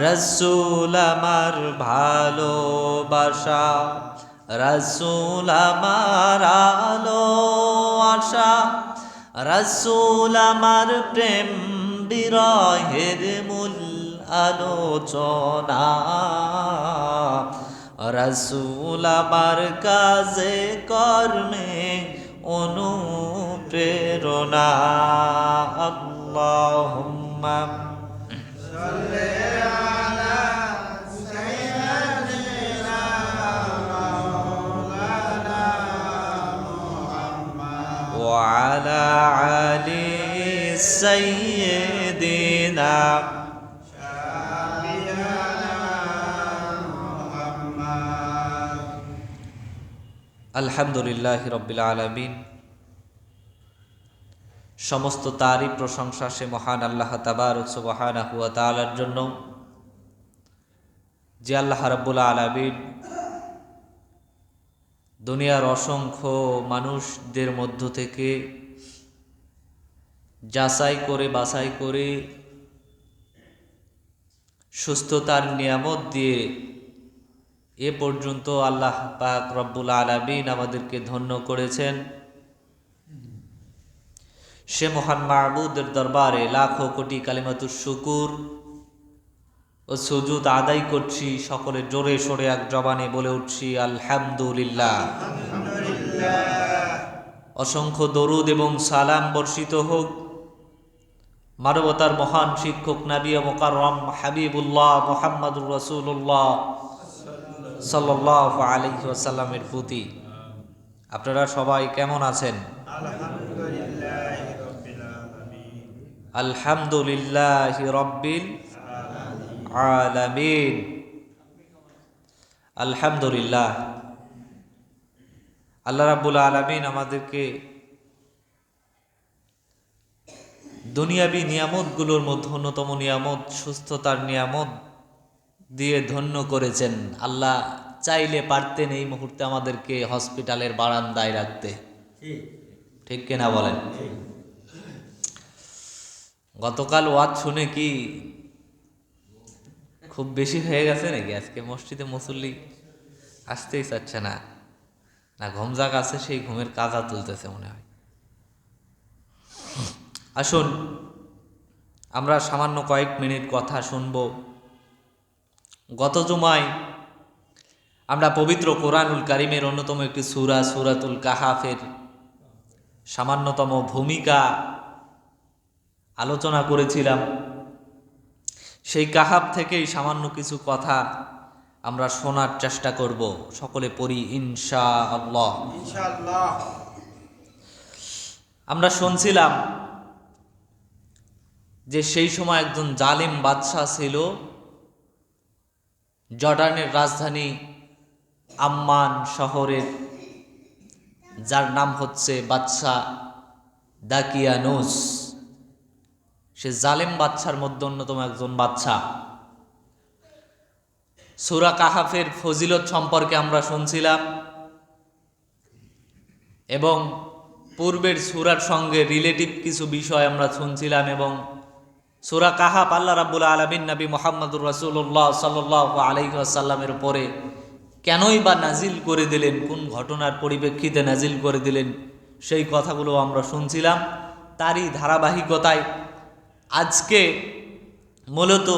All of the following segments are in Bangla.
রসুল আমার ভালোবাসা, রসুল আমার আলো আশা, রসুল আমার প্রেম বিরহের মূল আলোচনা, রসুল আমার কাজে কর্মে অনুপ্রেরণা। আল্লাহুম্মা وعلى آل سيدنا আলহামদুলিল্লাহ রব্বিল আলামিন। সমস্ত তারিফ প্রশংসা সে মহান আল্লাহ তাবারক সুবহানাহু ওয়া তাআলার জন্য, যে আল্লাহ রাব্বুল আলামিন দুনিয়ার অসংখ্য মানুষদের মধ্য থেকে যাচাই করে বাছাই করে সুস্থতার নিয়ামত দিয়ে এ পর্যন্ত আল্লাহ পাক রব্বুল আলামিন আমাদেরকে ধন্য করেছেন। সে মহান মাবুদের দরবারে লাখো কোটি কালিমাতুশ শুকুর ও সুজুদ আদায় করছি। সকলে জোরে সোরে এক জবানে বলে উঠছি আলহামদুলিল্লাহ। অসংখ্য দরুদ এবং সালাম বর্ষিত হোক মানবতার মহান শিক্ষক নবী মুকাররম হাবিবুল্লাহ মুহাম্মদুর রাসূলুল্লাহ সাল্লাল্লাহু আলাইহি ওয়াসাল্লামের প্রতি। আপনারা সবাই কেমন আছেন? আলহামদুলিল্লাহি রাব্বিল আলামিন। আলহামদুলিল্লাহ, আল্লাহ রাব্বুল আলামিন আমাদেরকে দুনিয়াবী নিয়ামতগুলোর মধ্যে অন্যতম নিয়ামত সুস্থতার নিয়ামত দিয়ে ধন্য করেছেন। আল্লাহ চাইলে পারতেন এই মুহূর্তে আমাদেরকে হসপিটালের বারান্দায় রাখতে, ঠিক কিনা বলেন? গতকাল ওয়াজ শুনে কি খুব বেশি হয়ে গেছে নাকি? আজকে মসজিদে মুসল্লি আসতেই চাচ্ছে না, না ঘুমজাগ আছে সেই ঘুমের কাজা তুলতেছে মনে হয়। আসুন আমরা সামান্য কয়েক মিনিট কথা শুনব। গত জুমায় আমরা পবিত্র কোরআনুল কারিমের অন্যতম একটি সূরা সূরাতুল কাহাফের সামান্যতম ভূমিকা আলোচনা করেছিলাম। সেই কাহাফ থেকেই সামান্য কিছু কথা আমরা শোনার চেষ্টা করব। সকলে পড়ি ইনশাআল্লাহ। ইনশাআল্লাহ। আমরা শুনছিলাম যে সেই সময় একজন জালিম বাদশাহ ছিল, জর্ডানের রাজধানী আম্মান শহরের, যার নাম হচ্ছে বাদশাহ দাকিয়ানুস। সে জালেম বাদশার মধ্যে অন্যতম একজন বাদশাহ। সূরা কাহাফের ফজিলত সম্পর্কে আমরা শুনছিলাম এবং পূর্বের সূরার সঙ্গে রিলেটিভ কিছু বিষয় আমরা শুনছিলাম। এবং সূরা কাহাফ আল্লাহ রাব্বুল আলামিন নবী মুহাম্মদুর রাসূলুল্লাহ সাল্লাল্লাহু আলাইহি ওয়াসাল্লামের উপরে কেনই বা নাজিল করে দিলেন, কোন ঘটনার পরিপ্রেক্ষিতে নাজিল করে দিলেন, সেই কথাগুলো আমরা শুনছিলাম। তারই ধারাবাহিকতায় আজকে মূলত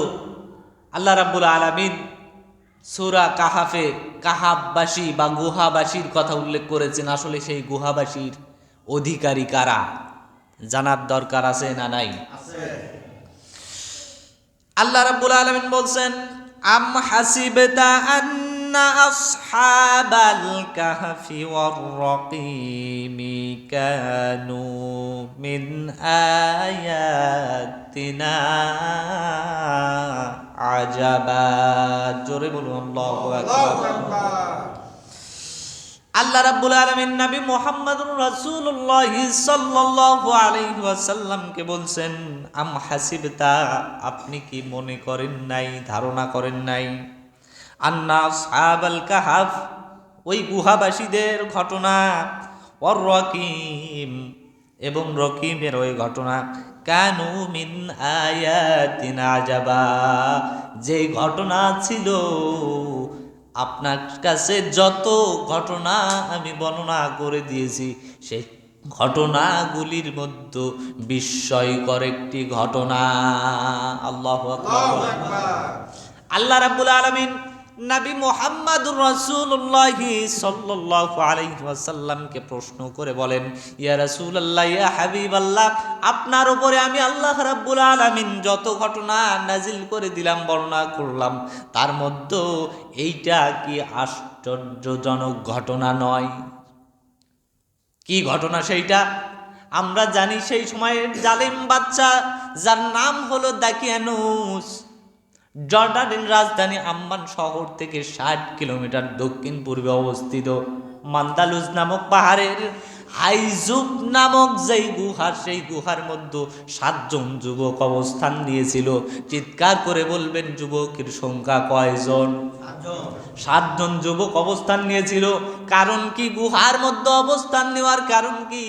আল্লাহ রাব্বুল আলামিন সূরা কাহাফে কাহাফবাসী বা গুহাবাসীর কথা উল্লেখ করেছেন। আসলে সেই গুহাবাসীর অধিকারী কারা জানার দরকার আছে না নাই? আল্লাহ রাব্বুল আলামিন বলছেন, আম হাসিবতা আন্না আসহাবাল কাহফি ওয়ার রাকিমি কানু মিন আয়াতিনা আজাবা। জোরে বলুন আল্লাহু আকবার। আল্লাহ রাব্বুল আলামিন নবী মুহাম্মদুর রাসূলুল্লাহ সাল্লাল্লাহু আলাইহি ওয়াসাল্লামকে বলছেন, আম হাসিবতা, আপনি কি মনে করেন নাই, ধারণা করেন নাই, আন্না আসহাবাল কাহফ, ওই গুহাবাসীদের ঘটনা, ওয়ার রকিম, এবং রকিমের ওই ঘটনা, কানু মিন আয়াতিনা আজাবা, যে ঘটনা ছিল আপনার কাছে যত ঘটনা আমি বর্ণনা করে দিয়েছি সেই ঘটনাগুলির মধ্যে বিস্ময়কর একটি ঘটনা। আল্লাহু আকবার। আল্লাহ রাব্বুল আলামিন নবী মুহাম্মদুর রাসূলুল্লাহ সাল্লাল্লাহু আলাইহি ওয়াসাল্লামকে প্রশ্ন করে বলেন, ইয়া রাসূলুল্লাহ, ইয়া হাবিবাল্লাহ, আপনার উপরে আমি আল্লাহ রাব্বুল আলামিন যত ঘটনা নাজিল করে দিলাম, বর্ণনা করলাম, তার মধ্যে এইটা কি আশ্চর্যজনক ঘটনা নয়? কি ঘটনা সেইটা? আমরা জানি সেই সময়ের জালেম বাদশা যার নাম হলো দাকিয়ানুস, জর্ডানের রাজধানী আম্মান শহর থেকে 60 কিলোমিটার দক্ষিণ পূর্বে অবস্থিত মান্দালুজ নামক পাহাড়ের হাইজুব নামক যেই গুহা, সেই গুহার মধ্যে 7 জন যুবক অবস্থান নিয়েছিল। চিৎকার করে বলবেন, যুবকের সংখ্যা কয়জন? 7 জন যুবক অবস্থান নিয়েছিল। কারণ কি? গুহার মধ্যে অবস্থান নেওয়ার কারণ কি?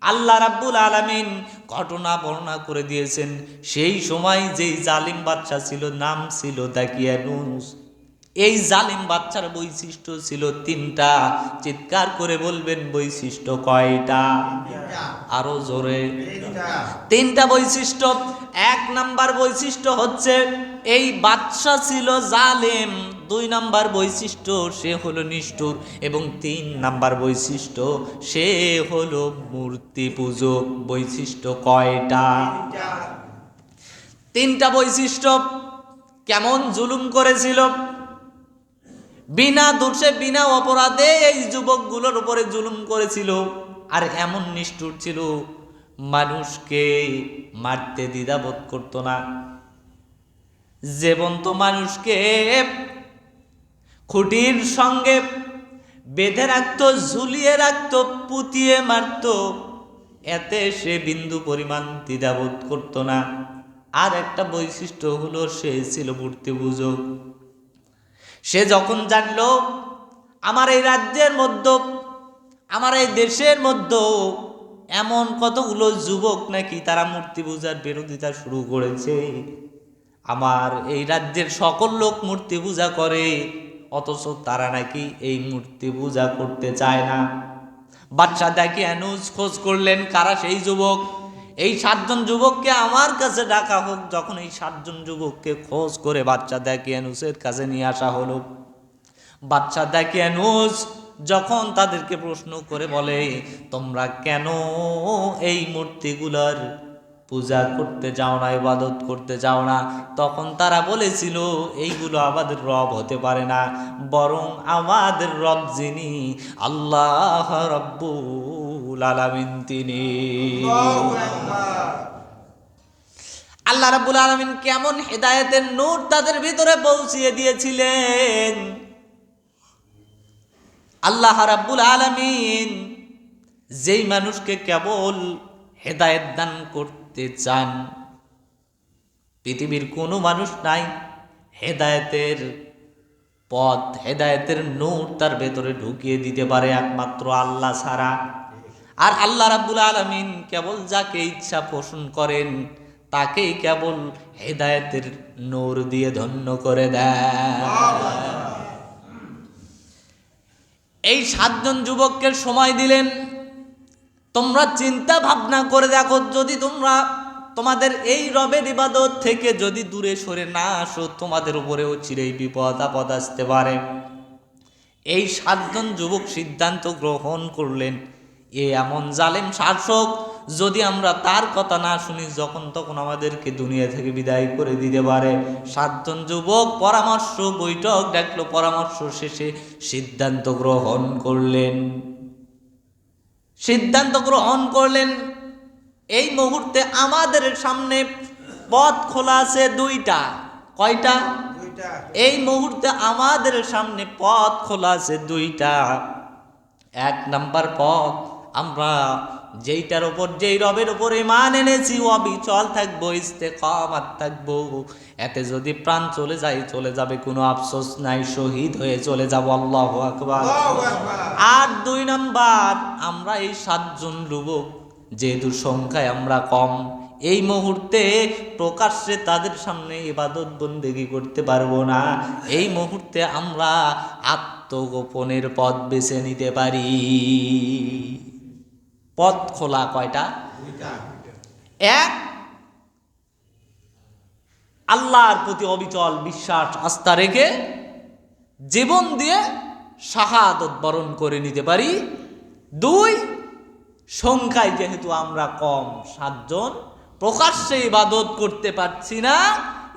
আল্লাহ রাব্বুল আলামিন ঘটনা বর্ণনা করে দিয়েছেন, সেই সময় যেই জালিম বাদশা ছিল নাম ছিল দাকিয়ানুস। এই জালিম বাদশার বৈশিষ্ট্য ছিল 3টা। চিৎকার করে বলবেন, বৈশিষ্ট্য কয়টা? আরো জোরে। 3টা বৈশিষ্ট্য। 1 নাম্বার বৈশিষ্ট্য হচ্ছে এই বাদশা ছিল জালেম। 2 নাম্বার বৈশিষ্ট্য, সে হলো নিষ্ঠুর। এবং 3 নাম্বার বৈশিষ্ট্য, সে হলো মূর্তি পূজক। বৈশিষ্ট্য কয়টা? 3টা বৈশিষ্ট্য। কেমন জুলুম করেছিল! বিনা দোষে বিনা অপরাধে এই যুবকগুলোর উপরে জুলুম করেছিল। আর এমন নিষ্ঠুর ছিল, মানুষকে মারতে দ্বিধাবোধ করতো না। জীবন্ত মানুষকে খুঁটির সঙ্গে বেঁধে রাখতো, ঝুলিয়ে রাখতো, পুঁতিয়ে মারতো, এতে সে বিন্দু পরিমাণ দ্বিধাবোধ করতো না। আর একটা বৈশিষ্ট্য হলো, সে ছিল মূর্তি পূজক। সে যখন জানলো আমার এই রাজ্যের মধ্যে, আমার এই দেশের মধ্যে এমন কতগুলো যুবক নাকি তারা মূর্তি পূজার বিরোধিতা শুরু করেছে, আমার এই রাজ্যের সকল লোক মূর্তি পূজা করে, অথচ তারা নাকি এই মূর্তি পূজা করতে চায় না। বাদশা দাকিয়ানুস খোঁজ করলেন, কারা সেই যুবক? এই 7 জন যুবককে আমার কাছে ডাকা হোক। যখন এই 7 জন যুবককে খোঁজ করে বাদশা দাকিয়ানুসের কাছে নিয়ে আসা হলো, বাদশা দাকিয়ানুস যখন তাদেরকে প্রশ্ন করে বলে, তোমরা কেন এই মূর্তিগুলোর পূজা করতে যাও না, ইবাদত করতে যাও না? তখন তারা বলেছিল, এইগুলো আমাদের রব হতে পারে না, বরং আমাদের রব যিনি আল্লাহ রাব্বুল আলামিন, তিনি। আল্লাহ রাব্বুল আলামিন কেমন হেদায়েতের নূর তাদের ভিতরে পৌঁছিয়ে দিয়েছিলেন! আল্লাহ রাব্বুল আলামিন যেই মানুষকে কেবল হেদায়েত দান করতে চান, পৃথিবীর কোনো মানুষ নাই হেদায়েতের পথ, হেদায়েতের নূর তার ভেতরে ঢুকিয়ে দিতে পারে একমাত্র আল্লাহ ছাড়া। আর আল্লাহ রাব্বুল আলামিন কেবল যাকে ইচ্ছা পোষণ করেন, তাকেই কেবল হেদায়েতের নূর দিয়ে ধন্য করে দেয়। এই 7 জন যুবককে সময় দিলেন, তোমরা চিন্তা ভাবনা করে দেখো, যদি তোমরা তোমাদের এই রবের ইবাদত থেকে যদি দূরে সরে না আসো, তোমাদের উপরেও চিরেই বিপদ আপদ আসতে পারে। এই 7 জন যুবক সিদ্ধান্ত গ্রহণ করলেন, এমন জালেম শাসক যদি আমরা তার কথা না শুনি, যখন তখন আমাদেরকে দুনিয়া থেকে বিদায় করে দিতে পারে। 7 জন যুবক পরামর্শ বৈঠক ডাকলো, পরামর্শ শেষে সিদ্ধান্ত গ্রহণ করলেন। এই মুহূর্তে আমাদের সামনে পথ খোলা আছে 2টা। কয়টা? 2টা। এই মুহূর্তে আমাদের সামনে পথ খোলা আছে 2টা। 1 নাম্বার পথ, আমরা যেইটার উপর, যেই রবের উপর ঈমান এনেছি, অবিচল থাকবো, ইস্তেকামাত থাকবো। এতে যদি প্রাণ চলে যায়, চলে যাবে, কোনো আফসোস নাই, শহীদ হয়ে চলে যাব। আল্লাহু আকবার। আর 2 নাম্বার, আমরা এই 7 জন যুবক যেহেতু সংখ্যায় আমরা কম, এই মুহূর্তে প্রকাশ্যে তাদের সামনে ইবাদত বন্দেগী করতে পারবো না। এই মুহূর্তে আমরা আত্মগোপনের পথ বেছে নিতে পারি। পথ খোলা কয়টা? এক, আল্লাহর প্রতি অবিচল বিশ্বাস আস্থা রেখে জীবন দিয়ে শাহাদত বরণ করে নিতে পারি। দুই, সংখ্যায় যেহেতু আমরা কম, 7 জন, প্রকাশ্যে ইবাদত করতে পারছি না,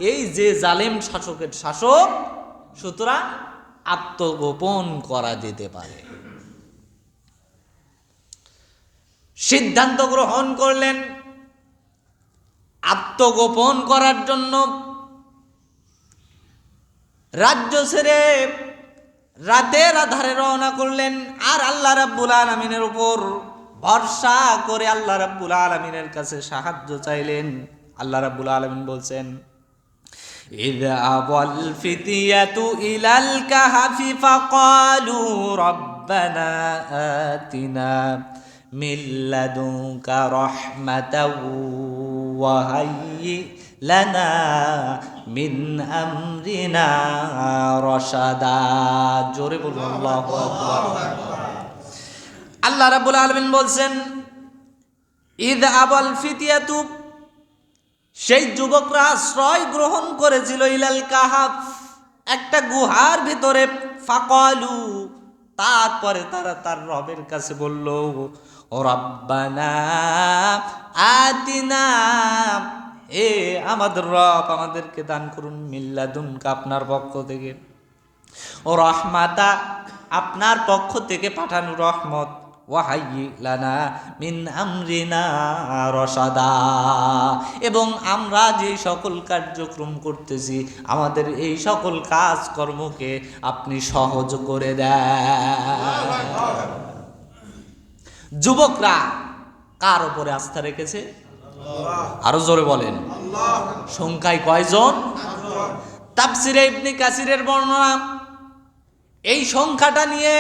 এই যে জালেম শাসকের শাসক, সুতরাং আত্মগোপন করা যেতে পারে। সিদ্ধান্ত গ্রহণ করলেন আত্মগোপন করার জন্য। রাজ্য ছেড়ে রাতের আধারে রওনা করলেন, আর আল্লাহ রাব্বুল আলামিনের উপর ভরসা করে আল্লাহ রাব্বুল আলামিনের কাছে সাহায্য চাইলেন। আল্লাহ রাব্বুল আলামিন বলছেন, ইযা আওয়াল ফিতিয়াতু ইলাল কাহফি ফাকালু রাব্বানা আতিনা মিন লাদুনকা রাহমাতাও ওয়া হায়্যি লানা মিন আমরিনা রাশাদা। জোরে বলুন আল্লাহু আকবার। আল্লাহ রাব্বুল আলামিন বলছেন, ইযা আওয়াল ফিতিয়াতু, সেই যুবকরা আশ্রয় গ্রহণ করেছিল ইলাল কাহাফ, একটা গুহার ভিতরে। ফাকালু, তারপরে তারা তার রবের কাছে বলল, ও রাব্বানা আতিনা, এ আমাদের রব, আমাদেরকে দান করুন, মিল্লাদুনকা, আপনার পক্ষ থেকে, ও রহমাতা, আপনার পক্ষ থেকে পাঠানো রহমত, ওয়া হায়্যি লানা মিন আমরিনা রাশাদা, এবং আমরা যে সকল কার্যক্রম করতেছি, আমাদের এই সকল কাজকর্মকে আপনি সহজ করে দেন। যুবকরা কার উপরে আস্থা রেখেছে? আরো জোরে বলেন। সংখ্যায় কয়জন? তাফসিরে ইবনে কাসিরের বর্ণনা, এই সংখ্যাটা নিয়ে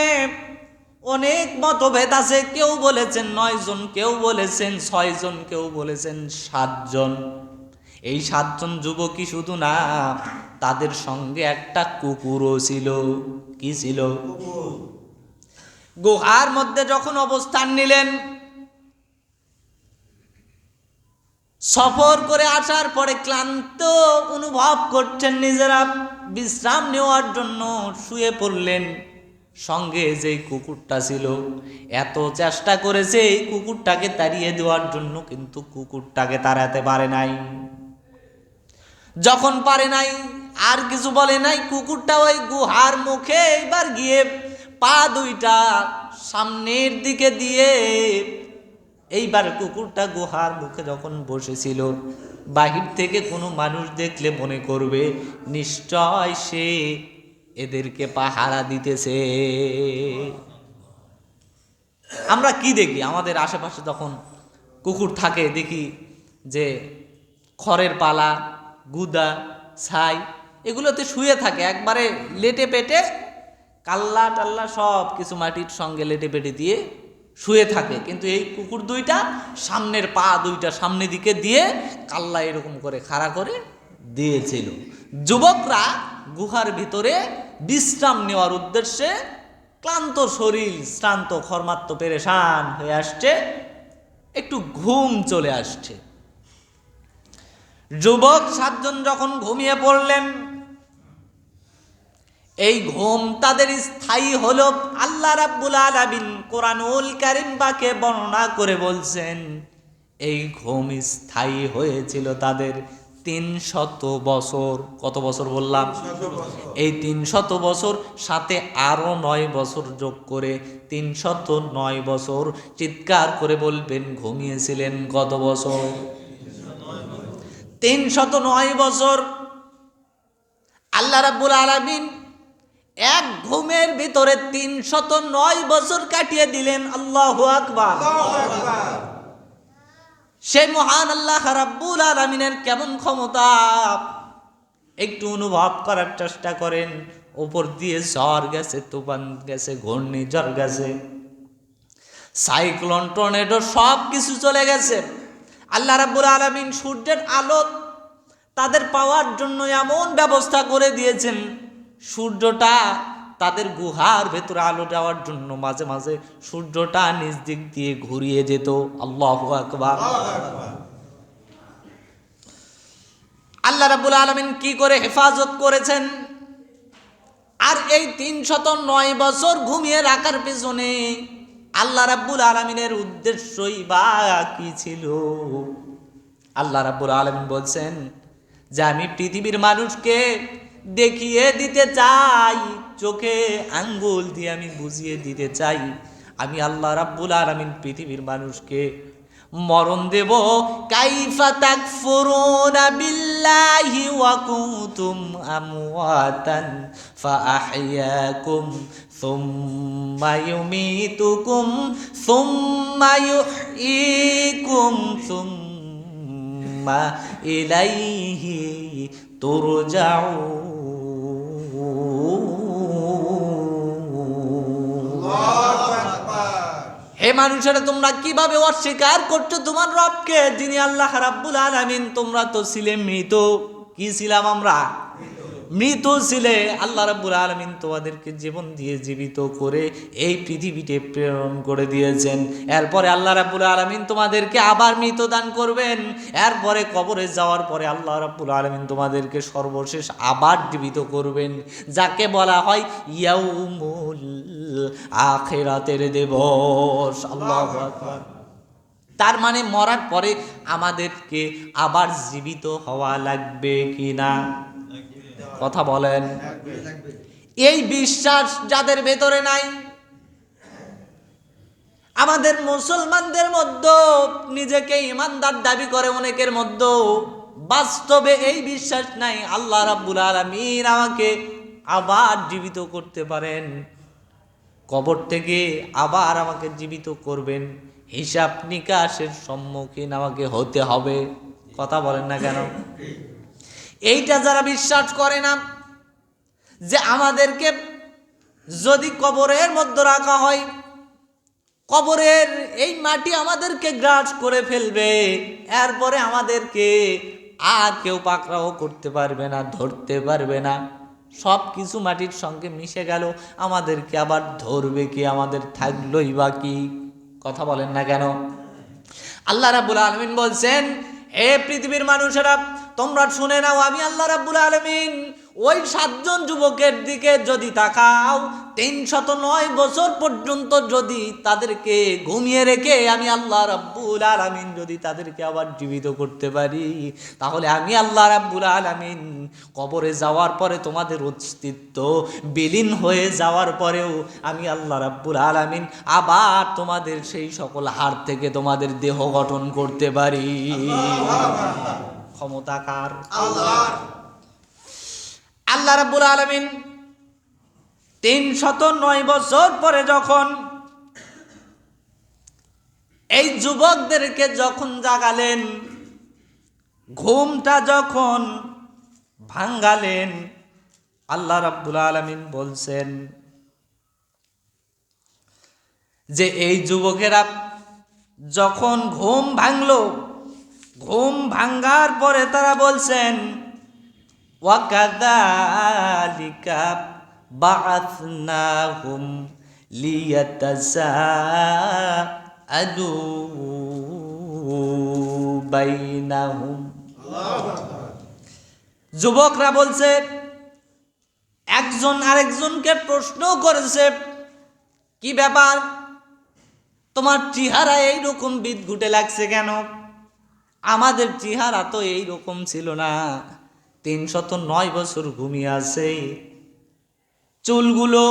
অনেক মতভেদ আছে। কেউ বলেছেন 9 জন, কেউ বলেছেন 6 জন, কেউ বলেছেন 7 জন। এই 7 জন যুবকই শুধু না, তাদের সঙ্গে একটা কুকুরও ছিল। কি ছিল? গুহার মধ্যে যখন অবস্থান নিলেন, সফর করে আসার পরে ক্লান্ত অনুভব করছেন, নিজেরা বিশ্রাম নেওয়ার জন্য শুয়ে পড়লেন। সঙ্গে যে কুকুরটা ছিল, এত চেষ্টা করেছে এই কুকুরটাকে তাড়িয়ে দেওয়ার জন্য, কিন্তু কুকুরটাকে তাড়াতে পারে নাই। যখন পারে নাই, আর কিছু বলে নাই, কুকুরটা ওই গুহার মুখে এবার গিয়ে পা দুইটা সামনের দিকে দিয়ে, এইবার কুকুরটা গুহার মুখে যখন বসেছিল, বাহির থেকে কোনো মানুষ দেখলে মনে করবে নিশ্চয় সে এদেরকে পাহারা দিতেছে। আমরা কি দেখি, আমাদের আশেপাশে যখন কুকুর থাকে, দেখি যে খড়ের পালা, গুদা, ছাই, এগুলোতে শুয়ে থাকে, একবারে লেটে পেটে, কাল্লা টাল্লা সব কিছু মাটির সঙ্গে লেটে পেটে দিয়ে শুয়ে থাকে। কিন্তু এই কুকুর দুইটা সামনের পা দুইটা সামনের দিকে দিয়ে কাল্লা এরকম করে খাড়া করে দিয়েছিল। যুবকরা গুহার ভিতরে বিশ্রাম নেওয়ার উদ্দেশ্যে, ক্লান্ত শরীর, শ্রান্ত, খর্মাত্ম, পেরেশান হয়ে আসছে, একটু ঘুম চলে আসছে। যুবক 7 জন যখন ঘুমিয়ে পড়লেন, এই ঘুম তাদের স্থায়ী হলো। আল্লাহ রাব্বুল আলামিন কোরআনুল কারীম পাকে বর্ণনা করে বলছেন, এই ঘুম স্থায়ী হয়েছিল তাদের 300 বছর। কত বছর বললাম? এই 300 বছর, সাথে আরো 9 বছর যোগ করে 309 বছর। চিৎকার করে বলবেন, ঘুমিয়েছিলেন কত বছর? 309 বছর। আল্লাহ রাব্বুল আলামিন এক ঘুমের ভিতরে 309 বছর কাটিয়ে দিলেন। আল্লাহু আকবার। সেই মহান আল্লাহ রাব্বুল আলামিনের কেমন ক্ষমতা একটু অনুভব করার চেষ্টা করেন। উপর দিয়ে ঝড় গেছে, তুফান গেছে, ঘূর্ণিঝড় গেছে, সাইক্লোন, টর্নেডো, সব কিছু চলে গেছে। আল্লাহ রাব্বুল আলামিন সূর্যের আলো তাদের পাওয়ার জন্য এমন ব্যবস্থা করে দিয়েছেন, সূর্যটা তাদের গুহার ভেতরে আলো দেওয়ার জন্য মাঝে মাঝে সূর্যটা নিজ দিক দিয়ে ঘুরিয়ে যেত। আল্লাহু আকবার। আল্লাহ রাব্বুল আলামিন কি করে হেফাজত করেছেন। আর এই ৩০৯ বছর ঘুমিয়ে রাখার পেছনে আল্লাহ রাব্বুল আলামিনের উদ্দেশ্যই বা কি ছিল। আল্লাহ রাব্বুল আলামিন বলছেন যে আমি পৃথিবীর মানুষকে দেখিয়ে দিতে চাই, চোখে আঙ্গুল দিয়ে আমি বুঝিয়ে দিতে চাই, আমি আল্লাহ রাব্বুল আলামিন পৃথিবীর মানুষকে মরণ দেব। কাইফা তাকফুরুনা বিল্লাহি ওয়া কুনতুম আমওয়াতান ফাআহইয়াকুম সুম্মা ইউমীতুকুম সুম্মা ইউহয়ীকুম সুম্মা ইলাইহি তুরজাউন। হে মানুষেরা, তোমরা কিভাবে অস্বীকার করছো তোমার রবকে, যিনি আল্লাহ রাব্বুল আলামিন। তোমরা তো ছিলে মৃত। কি ছিলাম আমরা? মৃত ছিলে। আল্লাহ রাব্বুল আলামিন তোমাদেরকে জীবন দিয়ে জীবিত করে এই পৃথিবীতে প্রেরণ করে দিয়েছেন। এরপরে আল্লাহ রাব্বুল আলামিন তোমাদেরকে আবার মৃত দান করবেন। এরপরে কবরে যাওয়ার পরে আল্লাহ রাব্বুল আলামিন তোমাদেরকে সর্বশেষ আবার জীবিত করবেন, যাকে বলা হয় ইয়াউমুল আখিরাতের দিবস। আল্লাহু আকবার। তার মানে মরার পরে আমাদেরকে আবার জীবিত হওয়া লাগবে কিনা? কথা বলেন। এই বিশ্বাস যাদের ভেতরে নাই, আমাদের মুসলমানদের মধ্যে নিজেকে ইমানদার দাবি করে অনেকের মধ্যে, বাস্তবে এই বিশ্বাস নাই আল্লাহ রাব্বুল আলামিন আমাকে আবার জীবিত করতে পারেন, কবর থেকে আবার আমাকে জীবিত করবেন, হিসাব নিকাশের সম্মুখীন আমাকে হতে হবে। কথা বলেন না কেন? এইটা যারা বিশ্বাস করে না যে আমাদেরকে যদি কবরের মধ্যে রাখা হয়, কবরের এই মাটি আমাদেরকে গ্রাস করে ফেলবে, এরপরে আমাদেরকে আর কেউ পাকড়াও করতে পারবে না, ধরতে পারবে না, সব কিছু মাটির সঙ্গে মিশে গেল, আমাদেরকে আবার ধরবে কি? আমাদের থাকলোই বা কি? কথা বলেন না কেন? আল্লাহ রাব্বুল আলামিন বলছেন, হে পৃথিবীর মানুষেরা, তোমরা শুনে নাও, আমি আল্লাহ রাব্বুল আলামিন ওই 7 জন যুবকের দিকে যদি তাকাও, 309 বছর পর্যন্ত যদি তাদেরকে ঘুমিয়ে রেখে আমি আল্লাহ রাব্বুল আলামিন যদি তাদেরকে আবার জীবিত করতে পারি, তাহলে আমি আল্লাহ রাব্বুল আলামিন কবরে যাওয়ার পরে তোমাদের অস্তিত্ব বিলীন হয়ে যাওয়ার পরেও আমি আল্লাহ রাব্বুল আলামিন আবার তোমাদের সেই সকল হাড় থেকে তোমাদের দেহ গঠন করতে পারি। ক্ষমতা কার? আল্লাহর। আল্লাহ রাব্বুল আলামিন 309 বছর পরে যখন এই যুবকদেরকে যখন জাগালেন, ঘুমটা যখন ভাঙালেন, আল্লাহ রাব্বুল আলামিন বলছেন যে এই যুবকেরা যখন ঘুম ভাঙলো, ঘুম ভাঙ্গার পরে তারা বলছেন ওয়াকাযালিকা বাআসনাহুম লিয়াতাসাআলু বাইনাহুম। যুবকরা বলছে, একজন আরেকজনকে প্রশ্ন করেছে, কি ব্যাপার, তোমার চেহারা এইরকম বিদঘুটে লাগছে কেন? আমাদের চেহারা তো এইরকম ছিল না। 309 বছর ঘুমিয়ে আছে, চুলগুলো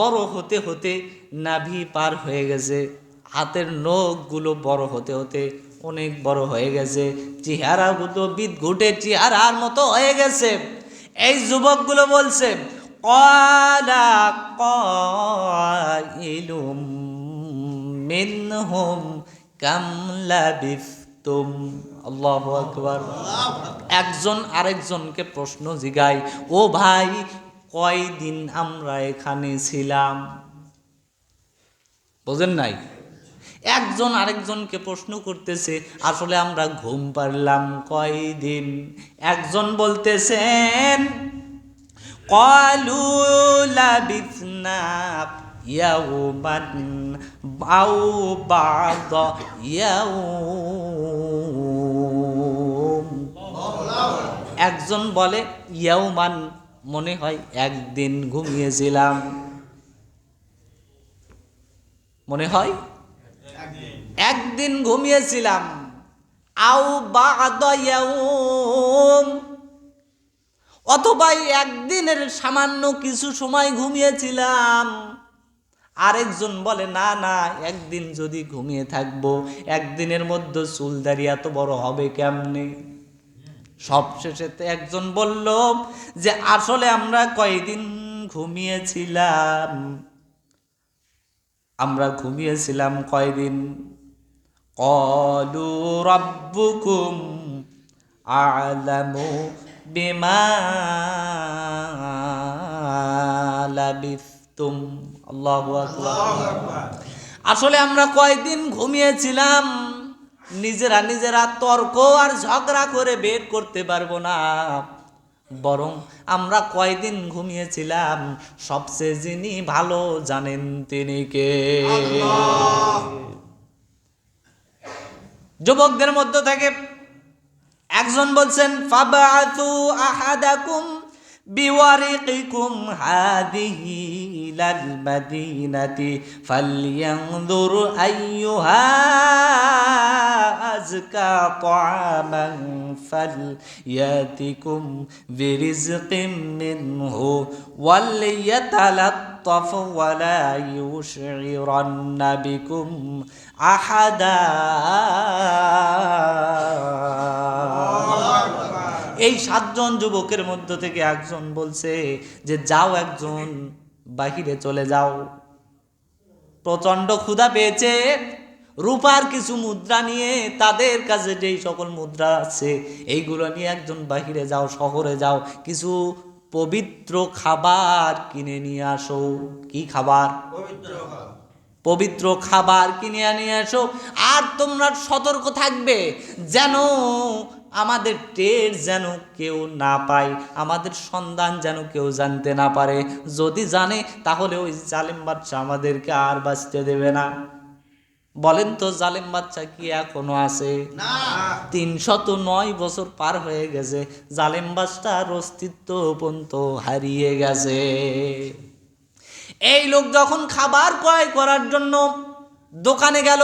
বড় হতে হতে নাভি পার হয়ে গেছে, হাতের নখগুলো বড় হতে হতে অনেক বড় হয়ে গেছে, চেহারাগুলো বিদঘুটে চেহারার মতো হয়ে গেছে। এই যুবকগুলো বলছে, ক্বালা ক্বাইলুম মিনহুম কাম লাবিথতুম। আল্লাহু আকবার। একজন আরেকজনকে প্রশ্ন জিগায়, ও ভাই, কয়দিন আমরা এখানে ছিলাম? বোঝেন নাই? একজন আরেকজনকে প্রশ্ন করতেছে, আসলে আমরা ঘুম পারলাম কয়দিন? একজন বলতেছেন, ক্বালু লাবিথনা ইয়াওমান আও বা'দা ইয়াওম। একজন বলে ইয়াওমান, মনে হয় একদিন ঘুমিয়েছিলাম, মনে হয় একদিন ঘুমিয়েছিলাম। আও বা'দা ইয়াওম, অথবা একদিনের সামান্য কিছু সময় ঘুমিয়েছিলাম। আরেকজন বলে না না, একদিন যদি ঘুমিয়ে থাকবো, একদিনের মধ্যে চুলদারি এত বড় হবে কেমনে? সবশেষে একজন বলল যে আসলে আমরা কয়দিন ঘুমিয়েছিলাম, আমরা ঘুমিয়েছিলাম কয়দিন? ক্বালু রাব্বুকুম আ'লামু বিমা লাবিথতুম। আল্লাহু আকবার। আসলে আমরা কয়দিন ঘুমিয়েছিলাম নিজেরা তর্ক আর ঝগড়া করে বের করতে পারবো না, বরং আমরা কয়দিন ঘুমিয়েছিলাম সবচেয়ে যিনি ভালো জানেন তিনি কে। যুবকদের মধ্য থেকে একজন বলছেন, ফাবআতু আহাদাকুম বিওয়ারিকিকুম হাদিহি ইলাল মাদিনাতি ফালইয়ানজুর আইয়ুহা আযকা তাআমান ফালইয়াতিকুম বিরিজকিম মিনহু ওয়ালিয়াতালাত্তাফ ওয়ালা ইউশইরান্না বিকুম আহাদা। এই 7 জন যুবকের মধ্য থেকে একজন বলছে যে যাও, একজন বাহিরে চলে যাও, প্রচন্ড ক্ষুধা পেয়েছে, রূপার কিছু মুদ্রা নিয়ে, তাদের কাছে যেই সকল মুদ্রা আছে এইগুলো নিয়ে একজন বাহিরে যাও, শহরে যাও, কিছু পবিত্র খাবার কিনে নিয়ে আসো। কি খাবার? পবিত্র খাবার কিনে নিয়ে আসো। আর তোমরা সতর্ক থাকবে যেন আমাদের টের যেন কেউ না পায়, আমাদের সন্ধান যেন কেউ জানতে না পারে। যদি জানে তাহলে ওই জালেম বাদশা আমাদেরকে আর বাঁচতে দেবে না। বলেন তো, জালেম বাদশা কি এখনো আছে? না। 309 বছর পার হয়ে গেছে, জালেম বাদশার অস্তিত্ব পর্যন্ত হারিয়ে গেছে। এই লোক যখন খাবার ক্রয় করার জন্য দোকানে গেল,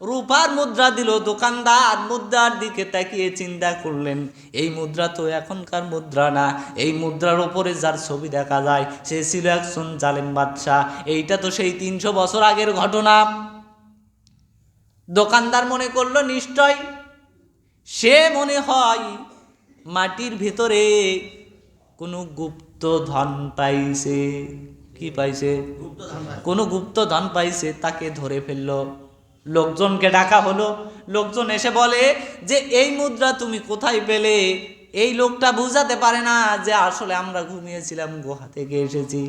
রূপার মুদ্রা দিল, দোকানদার মুদ্রার দিকে তাকিয়ে চিন্তা করলেন, এই মুদ্রা তো এখনকার মুদ্রা না, এই মুদ্রার ওপরে যার ছবি দেখা যায় সে ছিল একজন জালেম বাদশা, এইটা তো সেই 300 বছর আগের ঘটনা। দোকানদার মনে করলো নিশ্চয় সে মনে হয় মাটির ভিতরে কোনো গুপ্ত ধন পাইছে। কি পাইছে? কোনো গুপ্ত ধন পাইছে, তাকে ধরে ফেললো। লোকজনকে ডাকা হলো, লোকজন এসে বলে যে এই মুদ্রা তুমি কোথায় পেলে? এই লোকটা বুঝাতে পারে না যে আসলে আমরা ঘুমিয়েছিলাম, গুহা থেকে এসেছি।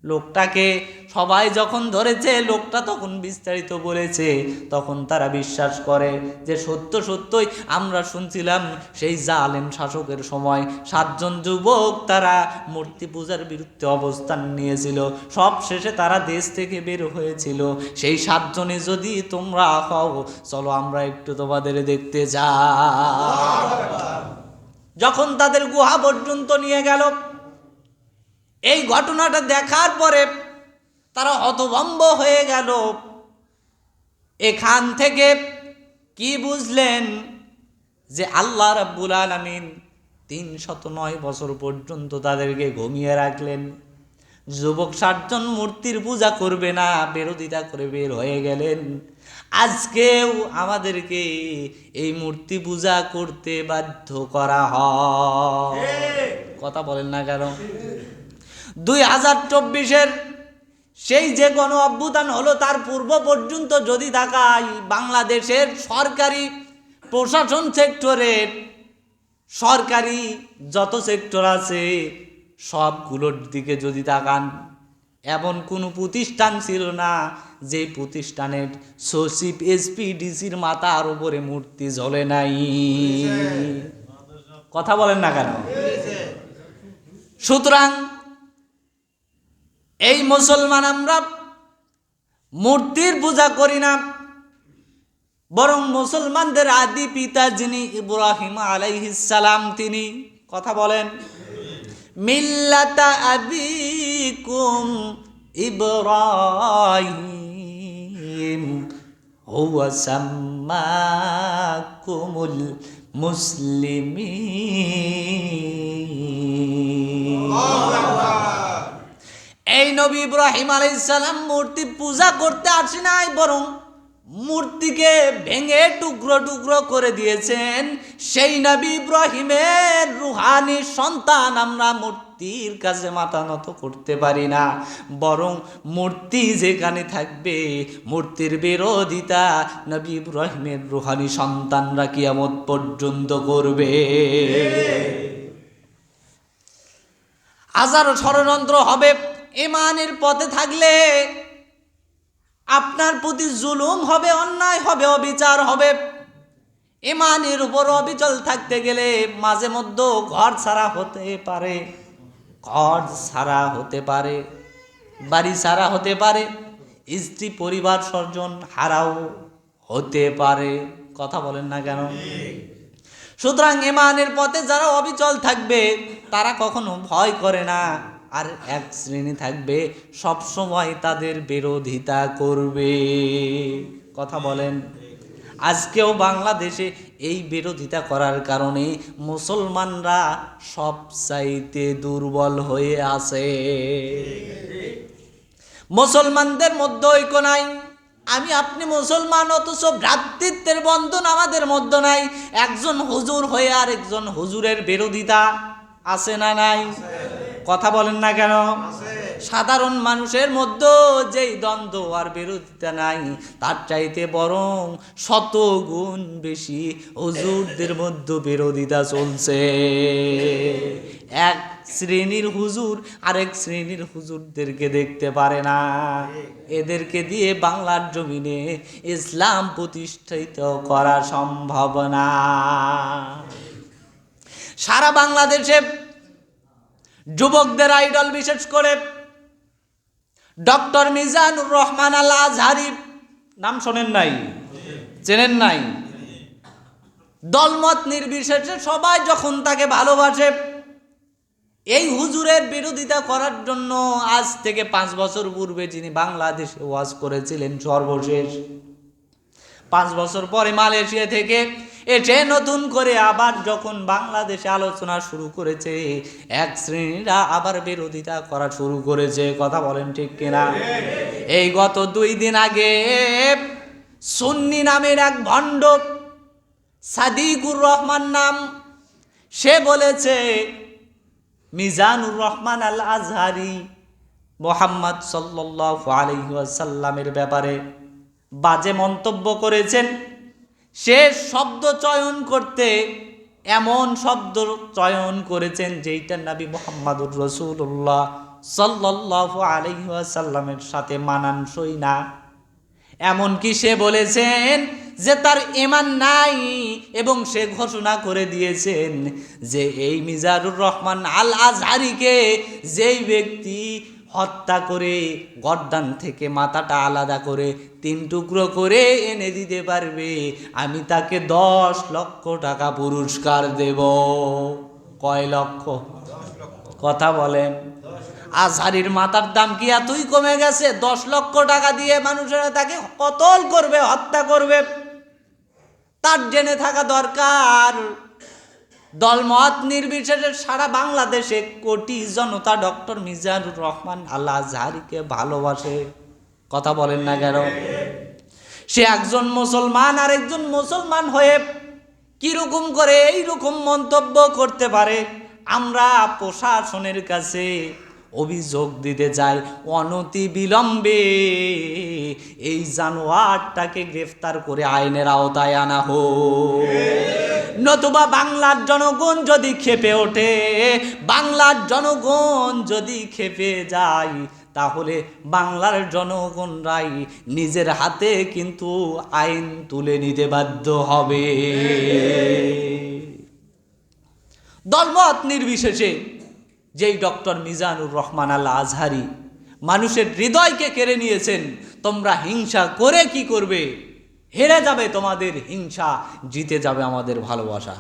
লোকটাকে সবাই যখন ধরেছে, লোকটা তখন বিস্তারিত বলেছে, তখন তারা বিশ্বাস করে যে সত্যই আমরা শুনছিলাম সেই জালেম শাসকের সময় 7 জন যুবক তারা মূর্তি পূজার বিরুদ্ধে অবস্থান নিয়েছিল, সব শেষে তারা দেশ থেকে বের হয়েছিল। সেই 7 জনে যদি তোমরা হও, চলো আমরা একটু তোমাদের দেখতে যাই। যখন তাদের গুহা পর্যন্ত নিয়ে গেল, এই ঘটনাটা দেখার পরে তারা হতভম্ব হয়ে গেল। এখান থেকে কি বুঝলেন? যে আল্লাহ রাব্বুল আলামিন 309 বছর পর্যন্ত তাদেরকে ঘুমিয়ে রাখলেন। যুবক 7 জন মূর্তির পূজা করবে না, বিরোধিতা করে বের হয়ে গেলেন। আজকেও আমাদেরকে এই মূর্তি পূজা করতে বাধ্য করা হয়। কথা বলেন না কেন? 2024-এর সেই যে গণ অভ্যুত্থান হলো, তার পূর্ব পর্যন্ত যদি তাকাই, বাংলাদেশের সরকারি প্রশাসন সেক্টরের সরকারি যত সেক্টর আছে সবগুলোর দিকে যদি তাকান, এমন কোনো প্রতিষ্ঠান ছিল না যে প্রতিষ্ঠানের সচিব এসপি ডিসির মাথার উপরে মূর্তি ঝোলে নাই। কথা বলেন না কেন? সুতরাং এই মুসলমান আমরা মূর্তির পূজা করি না, বরং মুসলমানদের আদি পিতা যিনি ইব্রাহিম আলাইহিস সালাম, তিনি, কথা বলেন, মিল্লাতা আবিকুম ইব্রাহিম হুয়া সাম্মাকুমুল মুসলিমিন। এই নবী ইব্রাহিম আলাইহিস সালাম মূর্তি পূজা করতে আসে নাই, বরং মূর্তিকে ভেঙে টুকরো টুকরো করে দিয়েছেন। সেই নবী ইব্রাহিমের রুহানি সন্তান আমরা মূর্তির কাছে মাথা নত করতে পারি না, বরং মূর্তি যেখানে থাকবে মূর্তির বিরোধিতা নবী ইব্রাহিমের রুহানি সন্তানরা কিয়ামত পর্যন্ত করবে। হাজারো ষড়যন্ত্র হবে, ঈমানের পথে থাকলে আপনার প্রতি জুলুম হবে, অন্যায় হবে, অবিচার হবে। ঈমানের উপর অবিচল থাকতে গেলে মাঝে মধ্যে ঘর ছাড়া হতে পারে, ঘর ছাড়া হতে পারে, বাড়ি ছাড়া হতে পারে, স্ত্রী পরিবার স্বজন হারাও হতে পারে। কথা বলেন না কেন? সুতরাং ঈমানের পথে যারা অবিচল থাকবে তারা কখনো ভয় করে না। আর এক শ্রেণী থাকবে সব সময় তাদের বিরোধিতা করবে। কথা বলেন। আজকেও বাংলাদেশে এই বিরোধিতা করার কারণে মুসলমানরা সবচাইতে দুর্বল হয়ে আছে। মুসলমানদের মধ্যে ঐক্য নাই। আমি আপনি মুসলমান, অথচ ভ্রাতৃত্বের বন্ধন আমাদের মধ্যে নাই। একজন হুজুর হয়ে আর একজন হুজুরের বিরোধিতা আছে না নাই? কথা বলেন না কেন? সাধারণ মানুষের মধ্যে যেই দ্বন্দ্ব আর বিরোধিতা নাই, তার চাইতে বরং শত গুণ বেশি হুজুরদের মধ্যে বিরোধিতা চলছে। এক শ্রেণীর হুজুর আরেক শ্রেণীর হুজুরদেরকে দেখতে পারে না। এদেরকে দিয়ে বাংলার জমিনে ইসলাম প্রতিষ্ঠিত করা সম্ভব না। সারা বাংলাদেশে যুবকদের আইডল বিশেষ করে ডক্টর মিজানুর রহমান আল আজহারি, নাম শোনেন নাই? চেনেন নাই? দলমত নির্বিশেষে সবাই যখন তাকে ভালোবাসে, এই হুজুরের বিরোধিতা করার জন্য আজ থেকে 5 বছর পূর্বে যিনি বাংলাদেশে ওয়াজ করেছিলেন, সর্বশেষ 5 বছর পরে মালয়েশিয়া থেকে এসে নতুন করে আবার যখন বাংলাদেশে আলোচনা শুরু করেছে, এক শ্রেণীরা আবার বিরোধিতা করা শুরু করেছে। কথা বলেন ঠিক কিনা? এই গত 2 দিন আগে সুন্নি নামের এক ভণ্ড, সাদিকুর রহমান নাম, সে বলেছে মিজানুর রহমান আল আজহারি মুহাম্মদ সাল্লাল্লাহু আলাইহি ওয়াসাল্লামের ব্যাপারে বাজে মন্তব্য করেছেন। সে শব্দ চয়ন করতে এমন শব্দ চয়ন করেছেন যেইটা নবী মুহাম্মদুর রাসূলুল্লাহ সাল্লাল্লাহু আলাইহি ওয়াসাল্লামের সাথে মানানসই না। এমনকি সে বলেছেন যে তার ঈমান নাই, এবং সে ঘোষণা করে দিয়েছেন যে এই মিজানুর রহমান আল আজহারিকে যেই ব্যক্তি হত্যা করে গর্দান থেকে মাথাটা আলাদা করে 3 টুকরো করে এনে দিতে পারবে, আমি তাকে 10 লক্ষ টাকা পুরস্কার দেব। কয় লক্ষ? কথা বলেন। আজহারির মাথার দাম কি এতই কমে গেছে? 10 লক্ষ টাকা দিয়ে মানুষেরা তাকে কতল করবে, হত্যা করবে। তার জেনে থাকা দরকার দলমত নির্বিশেষে সারা বাংলাদেশে কোটি জনতা ডক্টর মিজানুর রহমান আল আজহারিকে ভালোবাসে। কথা বলেন না কেন? সে একজন মুসলমান আর একজন মুসলমান হয়ে কিরকম করে এইরকম মন্তব্য করতে পারে? আমরা প্রশাসনের কাছে অভিযোগ দিতে চাই, অনতি বিলম্বে এই জানোয়ারটাকে গ্রেফতার করে আইনের আওতায় আনা হোক। নতুবা বাংলার জনগণ যদি ক্ষেপে ওঠে, বাংলার জনগণ যদি ক্ষেপে যায়, তাহলে বাংলার জনগণরাই নিজের হাতে কিন্তু আইন তুলে নিতে বাধ্য হবে। দলমত নির্বিশেষে যেই ডক্টর মিজানুর রহমান আল আজহারি মানুষের হৃদয়কে কেড়ে নিয়েছেন, তোমরা হিংসা করে কি করবে? হেরে যাবে তোমাদের হিংসা, জিতে যাবে আমাদের ভালোবাসা।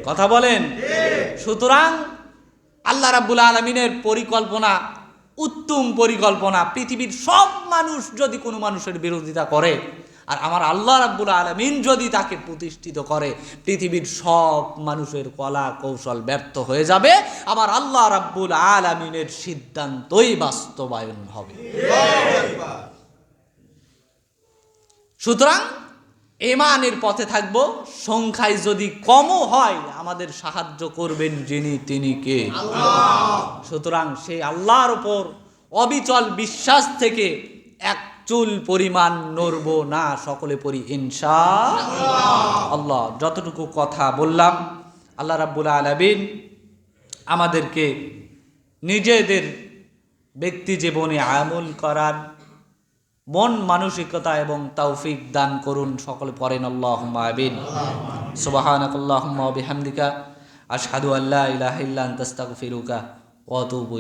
কথা বলেন। সুতরাং আল্লাহ রাব্বুল আলামিনের পরিকল্পনা উত্তম পরিকল্পনা। পৃথিবীর সব মানুষ যদি কোনো মানুষের বিরোধিতা করে, আর আমার আল্লাহ রাব্বুল আলামিন যদি তাকে প্রতিষ্ঠিত করে, পৃথিবীর সব মানুষের কলা কৌশল ব্যর্থ হয়ে যাবে, আমার আল্লাহ রাব্বুল আলামিনের সিদ্ধান্তই বাস্তবায়ন হবে। সুতরাং ঈমানের পথে থাকব। সংখ্যায় যদি কমও হয়, আমাদের সাহায্য করবেন যিনি, তিনি কে? আল্লাহ। সুতরাং সেই আল্লাহর উপর অবিচল বিশ্বাস থেকে এক চুল পরিমাণ নড়ব না। সকলে পড়ি ইনশাআল্লাহ। যতটুকু কথা বললাম, আল্লাহ রাব্বুল আলামিন আমাদেরকে নিজেদের ব্যক্তি জীবনে আমল করার মন মানসিকতা এবং তৌফিক দান করুন। সকলে পড়েন আল্লাহুম্মা আমিন। সুবহানাকাল্লাহুম্মা ওয়া বিহামদিকা আশহাদু আল্লা ইলাহা ইল্লা আনতা আস্তাগফিরুকা ওয়া আতুবু